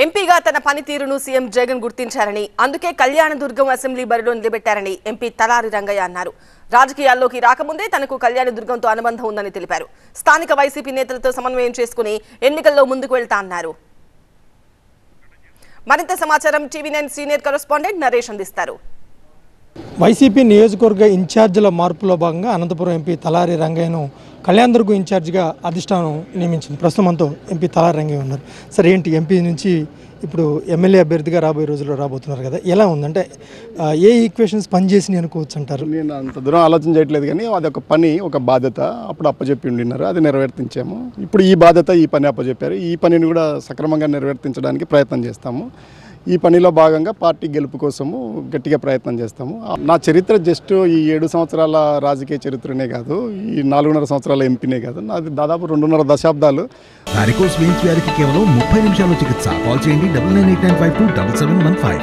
ఎంపీగా తన పనితీరును సీఎం జగన్ గుర్తించారని అందుకే కళ్యాణదుర్గం అసెంబ్లీ బరిలో నిలబెట్టారని ఎంపీ తలారి రంగయ్య అన్నారు. రాజకీయాల్లోకి రాకముందే తనకు కళ్యాణదుర్గంతో అనుబంధం ఉందని తెలిపారు. స్థానిక వైసీపీ నేతలతో సమన్వయం చేసుకుని ఎన్నికల్లో ముందుకు వెళ్తా అన్నారు. మరింత సమాచారం టీవీ9 సీనియర్ కరెస్పాండెంట్ నరేష్ అందిస్తారు. వైసీపీ నియోజకవర్గ ఇన్ఛార్జీల మార్పులో భాగంగా అనంతపురం ఎంపీ తలారి రంగయ్యను కళ్యాణదుర్గం ఇన్ఛార్జిగా అధిష్టానం నియమించింది. ప్రస్తుతం మనతో ఎంపీ తలారి రంగయ్య ఉన్నారు. సరే, ఏంటి ఎంపీ నుంచి ఇప్పుడు ఎమ్మెల్యే అభ్యర్థిగా రాబోయే రోజుల్లో రాబోతున్నారు కదా, ఎలా ఉందంటే ఏ ఈక్వేషన్స్ పనిచేసి అనుకోవచ్చు అంటారు? నేను అంత దూరం ఆలోచన చేయట్లేదు, కానీ అది ఒక పని, ఒక బాధ్యత అప్పుడు అప్పచెప్పి ఉండినారు, అది నెరవేర్తించాము. ఇప్పుడు ఈ బాధ్యత, ఈ పని అప్పచెప్పారు, ఈ పనిని కూడా సక్రమంగా నెరవేర్తించడానికి ప్రయత్నం చేస్తాము. ఈ పనిలో భాగంగా పార్టీ గెలుపు కోసము గట్టిగా ప్రయత్నం చేస్తాము. నా చరిత్ర జస్ట్ ఈ 7 సంవత్సరాల రాజకీయ చరిత్రనే కాదు, ఈ 4.5 సంవత్సరాల ఎంపీనే కాదు, నాది దాదాపు 2.5 దశాబ్దాలు. వారికోస్ వెయిన్స్ వ్యాధికి కేవలం 30 నిమిషాల్లో చికిత్స. కాల్ చేయండి 9989527715.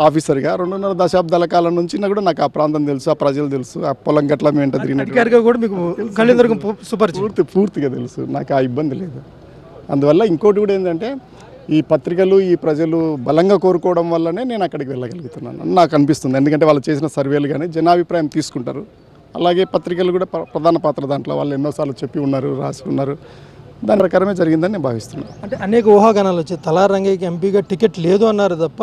ఆఫీసర్గా 2.5 దశాబ్దాల కాలం నుంచి కూడా నాకు ఆ ప్రాంతం తెలుసు, ఆ ప్రజలు తెలుసు, ఆ పొలం గట్ల మేము తిరిగినట్టుగా కూడా మీకు కళ్యాణదుర్గం పూర్తిగా తెలుసు. నాకు ఆ ఇబ్బంది లేదు. అందువల్ల ఇంకోటి కూడా ఏంటంటే, ఈ పత్రికలు, ఈ ప్రజలు బలంగా కోరుకోవడం వల్లనే నేను అక్కడికి వెళ్ళగలుగుతున్నాను అని నాకు అనిపిస్తుంది. ఎందుకంటే వాళ్ళు చేసిన సర్వేలు కానీ జనాభిప్రాయం తీసుకుంటారు. అలాగే పత్రికలు కూడా ప్రధాన పాత్ర దాంట్లో. వాళ్ళు ఎన్నోసార్లు చెప్పి ఉన్నారు, రాసి ఉన్నారు, దాని ప్రకారమే జరిగిందని నేను భావిస్తున్నాను. అంటే అనేక ఊహాగానాలు వచ్చాయి. తలారి రంగయ్యకి ఎంపీగా టికెట్ లేదు అన్నారు తప్ప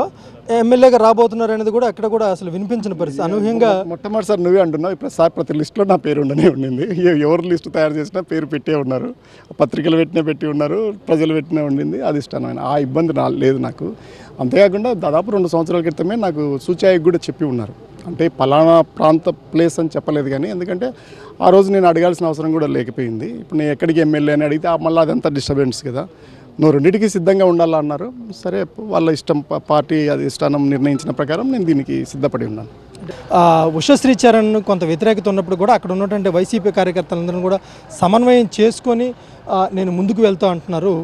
ఎమ్మెల్యేగా రాబోతున్నారు అనేది కూడా అక్కడ కూడా అసలు వినిపించిన పరిస్థితి. అనూహ్యంగా మొట్టమొదటిసారి నువ్వే అంటున్నావు, ఇప్పుడు ప్రతి లిస్టులో నా పేరు ఉండనే ఉండింది. ఎవరు లిస్టు తయారు చేసినా పేరు పెట్టే ఉన్నారు, పత్రికలు పెట్టి ఉన్నారు, ప్రజలు పెట్టినే ఉండింది. అది ఇష్టమైన ఆ ఇబ్బంది లేదు నాకు. అంతేకాకుండా దాదాపు 2 సంవత్సరాల క్రితమే నాకు సూచాయికి కూడా చెప్పి ఉన్నారు. అంటే పలానా ప్రాంత ప్లేస్ అని చెప్పలేదు, కానీ ఎందుకంటే ఆ రోజు నేను అడగాల్సిన అవసరం కూడా లేకపోయింది. ఇప్పుడు నేను ఎక్కడికి ఎమ్మెల్యే అని అడిగితే మళ్ళీ అదంతా డిస్టర్బెన్స్ కదా, నువ్వు రెండింటికి సిద్ధంగా ఉండాలన్నారు. సరే, వాళ్ళ ఇష్టం, పార్టీ అధిష్టానం నిర్ణయించిన ప్రకారం నేను దీనికి సిద్ధపడి ఉన్నాను. ఉషశ్రీ చరణ్ కొంత వ్యతిరేకత ఉన్నప్పుడు కూడా అక్కడ ఉన్నటువంటి వైసీపీ కార్యకర్తలందరూ కూడా సమన్వయం చేసుకొని నేను ముందుకు వెళ్తా అంటున్నారు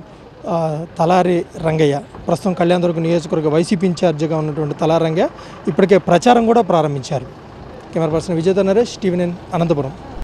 తలారి రంగయ్య. ప్రస్తుతం కళ్యాణదుర్గం నియోజకవర్గ వైసీపీ ఇన్ఛార్జిగా ఉన్నటువంటి తలారి రంగయ్య ఇప్పటికే ప్రచారం కూడా ప్రారంభించారు. కెమెరా పర్సన్ విజేత నరేష్, టీవీ9 అనంతపురం.